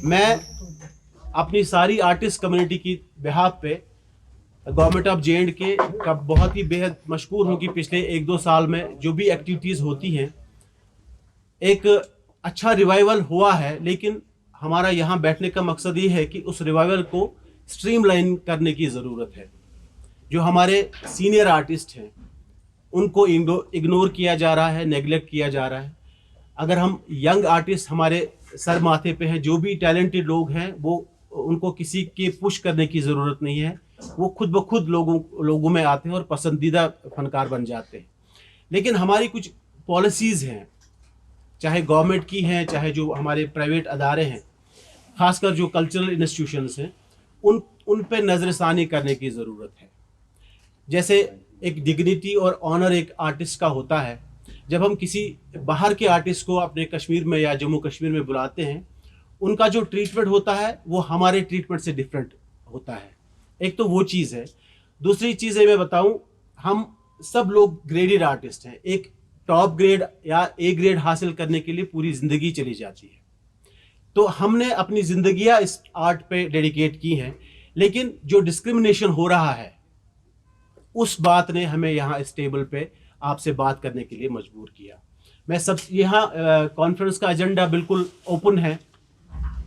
मैं अपनी सारी आर्टिस्ट कम्युनिटी की बिहाफ पे गवर्नमेंट ऑफ J&K का बहुत ही बेहद मशकूर हूँ कि पिछले 1-2 साल में जो भी एक्टिविटीज़ होती हैं एक अच्छा रिवाइवल हुआ है। लेकिन हमारा यहाँ बैठने का मकसद ये है कि उस रिवाइवल को स्ट्रीमलाइन करने की ज़रूरत है। जो हमारे सीनियर आर्टिस्ट हैं उनको इग्नोर किया जा रहा है, नेगलेक्ट किया जा रहा है। अगर हम यंग आर्टिस्ट हमारे सर माथे पे हैं, जो भी टैलेंटेड लोग हैं वो उनको किसी के पुश करने की ज़रूरत नहीं है, वो खुद ब खुद लोगों में आते हैं और पसंदीदा फनकार बन जाते हैं। लेकिन हमारी कुछ पॉलिसीज़ हैं, चाहे गवर्नमेंट की हैं चाहे जो हमारे प्राइवेट अदारे हैं, ख़ासकर जो कल्चरल इंस्टीट्यूशंस हैं उन पे नज़रसानी करने की ज़रूरत है। जैसे एक डिग्निटी और ऑनर एक आर्टिस्ट का होता है, जब हम किसी बाहर के आर्टिस्ट को अपने कश्मीर में या जम्मू कश्मीर में बुलाते हैं, उनका जो ट्रीटमेंट होता है वो हमारे ट्रीटमेंट से डिफरेंट होता है। एक तो वो चीज़ है। दूसरी चीज़ है, मैं बताऊं, हम सब लोग ग्रेडेड आर्टिस्ट हैं। एक टॉप ग्रेड या A ग्रेड हासिल करने के लिए पूरी ज़िंदगी चली जाती है। तो हमने अपनी ज़िंदगियां इस आर्ट पे डेडिकेट की हैं, लेकिन जो डिस्क्रिमिनेशन हो रहा है उस बात ने हमें यहाँ इस टेबल पे आपसे बात करने के लिए मजबूर किया। मैं सब यहाँ कॉन्फ्रेंस का एजेंडा बिल्कुल ओपन है।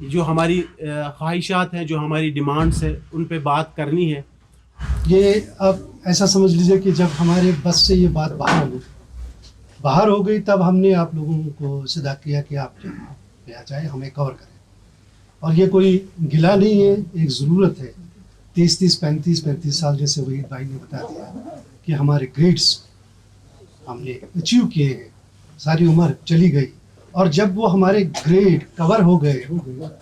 जो हमारी ख्वाहिशात हैं, जो हमारी डिमांड्स हैं, उन पे बात करनी है। ये अब ऐसा समझ लीजिए कि जब हमारे बस से ये बात बाहर हो गई तब हमने आप लोगों को सदा किया कि आप यहाँ पे आ जाए, हमें कवर करें। और ये कोई गिला नहीं है, एक ज़रूरत है। 35 साल जैसे वहीद भाई ने बता दिया कि हमारे ग्रेड्स हमने अचीव किए हैं, सारी उम्र चली गई और जब वो हमारे ग्रेड कवर हो गए,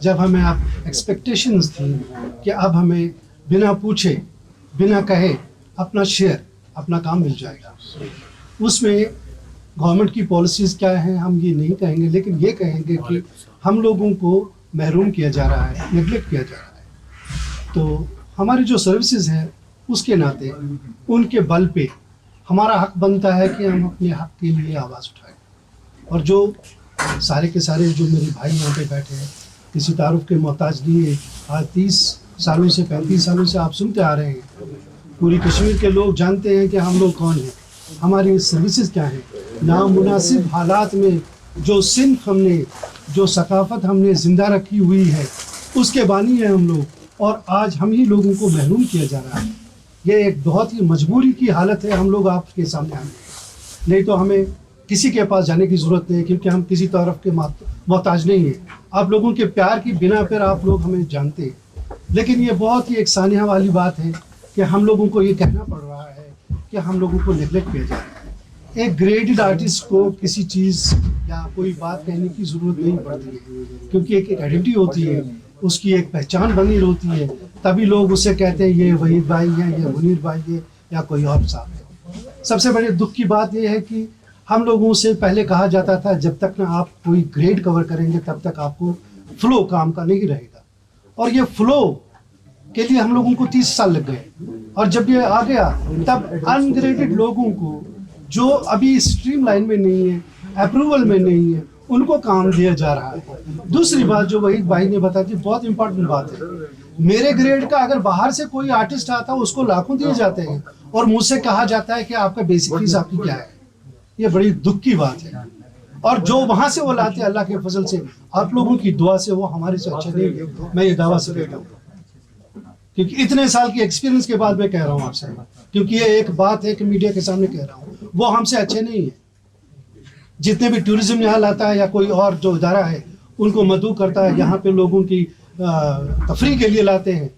जब हमें आप एक्सपेक्टेशंस थी कि अब हमें बिना पूछे बिना कहे अपना शेयर अपना काम मिल जाएगा, उसमें गवर्नमेंट की पॉलिसीज़ क्या हैं हम ये नहीं कहेंगे, लेकिन ये कहेंगे कि हम लोगों को महरूम किया जा रहा है, नेगलेक्ट किया जा रहा है। तो हमारी जो सर्विसेज हैं उसके नाते उनके बल पे हमारा हक बनता है कि हम अपने हक के लिए आवाज़ उठाएं। और जो सारे के सारे जो मेरे भाई यहाँ पे बैठे हैं किसी तारुफ के मोहताज नहीं है। आज 30 सालों से 35 सालों से आप सुनते आ रहे हैं, पूरी कश्मीर के लोग जानते हैं कि हम लोग कौन हैं, हमारी सर्विसेज क्या है। नामुनासिब हालात में जो सिंफ हमने, जो सकाफत हमने ज़िंदा रखी हुई है, उसके बानी हैं हम लोग, और आज हम ही लोगों को महरूम किया जा रहा है। ये एक बहुत ही मजबूरी की हालत है। हम लोग आपके सामने आए, नहीं तो हमें किसी के पास जाने की ज़रूरत नहीं है, क्योंकि हम किसी तरफ के मोहताज नहीं हैं। आप लोगों के प्यार की बिना पर आप लोग हमें जानते हैं। लेकिन ये बहुत ही एक सानिया वाली बात है कि हम लोगों को ये कहना पड़ रहा है कि हम लोगों को नेगलेक्ट किया जा रहा है। एक ग्रेडेड आर्टिस्ट को किसी चीज़ या कोई बात कहने की ज़रूरत नहीं पड़ती है, क्योंकि एक आइडेंटिटी होती है, उसकी एक पहचान बनी होती है। तभी लोग उससे कहते हैं ये वहीद भाई है, ये मुनीर भाई है, या कोई और साहब है। सबसे बड़े दुख की बात यह है कि हम लोगों से पहले कहा जाता था जब तक ना आप कोई ग्रेड कवर करेंगे तब तक आपको फ्लो काम का नहीं रहेगा। और ये फ्लो के लिए हम लोगों को 30 साल लग गए, और जब ये आ गया तब अनग्रेडेड लोगों को जो अभी स्ट्रीम लाइन में नहीं है, अप्रूवल में नहीं है, उनको काम दिया जा रहा है। दूसरी बात जो वहीद भाई ने बता दी, बहुत इंपॉर्टेंट बात है। मेरे ग्रेड का अगर बाहर से कोई आर्टिस्ट आता है उसको लाखों दिए जाते हैं, और मुझसे कहा जाता है कि आपका बेसिक फीस आपकी क्या है। ये बड़ी दुख की बात है। और जो वहां से वो लाते हैं अल्लाह के फजल से, आप लोगों की दुआ से, वो हमारे से अच्छे नहीं है। मैं ये दावा से कहता हूँ, क्योंकि इतने साल की एक्सपीरियंस के बाद मैं कह रहा हूँ आपसे, क्योंकि ये एक बात है कि मीडिया के सामने कह रहा हूँ, वो हमसे अच्छे नहीं है। जितने भी टूरिज्म यहाँ लाता है या कोई और जो इदारा है उनको मदऊ करता है, यहाँ पे लोगों की तफरीह के लिए लाते हैं,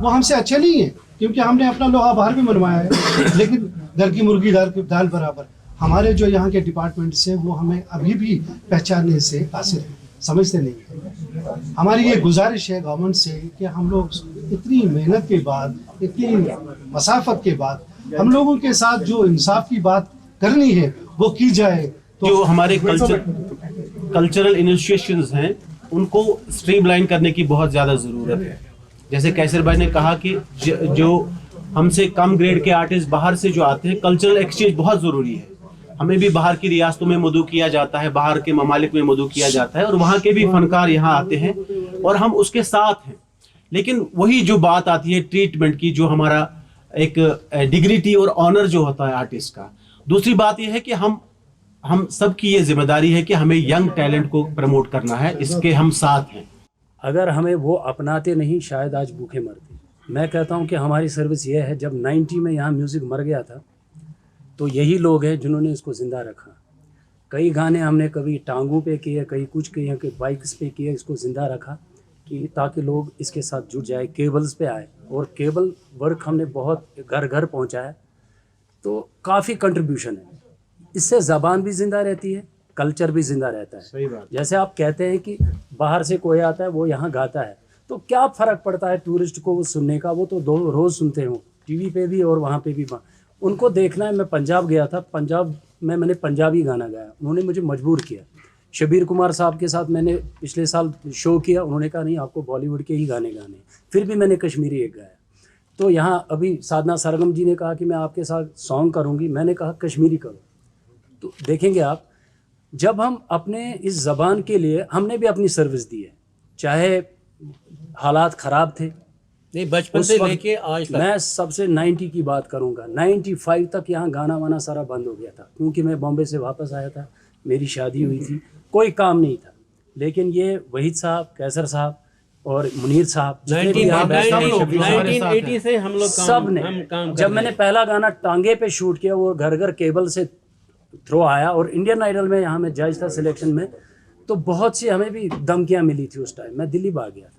वो हमसे अच्छे नहीं है। क्योंकि हमने अपना लोहा बाहर भी मनवाया है, लेकिन घर की मुर्गी दाल बराबर। हमारे जो यहाँ के डिपार्टमेंट्स हैं वो हमें अभी भी पहचानने से कासिर हैं, समझते नहीं है। हमारी ये गुजारिश है गवर्नमेंट से कि हम लोग इतनी मेहनत के बाद, इतनी मसाफत के बाद, हम लोगों के साथ जो इंसाफ की बात करनी है वो की जाए। तो जो हमारे कल्चरल इनिशिएशंस हैं उनको स्ट्रीमलाइन करने की बहुत ज़्यादा ज़रूरत है। जैसे कैसर भाई ने कहा कि जो हमसे कम ग्रेड के आर्टिस्ट बाहर से जो आते हैं, कल्चरल एक्सचेंज बहुत ज़रूरी है। हमें भी बाहर की रियासतों में मदऊ किया जाता है, बाहर के ममालिक में मदऊ किया जाता है, और वहाँ के भी फनकार यहाँ आते हैं। और हम उसके साथ हैं। लेकिन वही जो बात आती है ट्रीटमेंट की, जो हमारा एक डिग्निटी और ऑनर जो होता है आर्टिस्ट का। दूसरी बात यह है कि हम सबकी ये जिम्मेदारी है कि हमें यंग टैलेंट को प्रमोट करना है, इसके हम साथ हैं। अगर हमें वो अपनाते नहीं शायद आज भूखे मरते। मैं कहता हूँ कि हमारी सर्विस ये है, जब 90 में यहाँ म्यूज़िक मर गया था तो यही लोग हैं जिन्होंने इसको ज़िंदा रखा। कई गाने हमने कभी टांगों पे किए, कई कुछ किए कि बाइक्स पे किए, इसको ज़िंदा रखा कि ताकि लोग इसके साथ जुड़ जाए, केबल्स पे आए। और केबल वर्क हमने बहुत घर घर पहुँचाया, तो काफ़ी कंट्रीब्यूशन है। इससे ज़बान भी ज़िंदा रहती है, कल्चर भी ज़िंदा रहता है। सही बात। जैसे आप कहते हैं कि बाहर से कोई आता है वो यहाँ गाता है, तो क्या फ़र्क पड़ता है टूरिस्ट को वो सुनने का? वो तो रोज़ सुनते हो टीवी पे भी और वहाँ पे भी। उनको देखना है। मैं पंजाब गया था, पंजाब में मैंने पंजाबी गाना गाया, उन्होंने मुझे मजबूर किया। शबीर कुमार साहब के साथ मैंने पिछले साल शो किया, उन्होंने कहा नहीं आपको बॉलीवुड के ही गाने गाने, फिर भी मैंने कश्मीरी एक गाया। तो यहाँ अभी साधना सरगम जी ने कहा कि मैं आपके साथ सॉन्ग करूँगी, मैंने कहा कश्मीरी करो। तो देखेंगे आप, जब हम अपने इस ज़बान के लिए हमने भी अपनी सर्विस दी है, चाहे हालात ख़राब थे नहीं, बचपन से लेके आज तक। मैं सबसे 90 की बात करूंगा, 95 तक यहाँ गाना वाना सारा बंद हो गया था, क्योंकि मैं बॉम्बे से वापस आया था, मेरी शादी हुई थी, कोई काम नहीं था। लेकिन ये वहीद साहब, कैसर साहब और मुनीर साहब, 1980 से हम लोग सब ने, जब मैंने पहला गाना टांगे पे शूट किया, वो घर घर केबल से थ्रो आया और इंडियन आइडल में यहाँ मैं जज था सिलेक्शन में, तो बहुत सी हमें भी धमकियाँ मिली थी उस टाइम। मैं दिल्ली भाग गया था।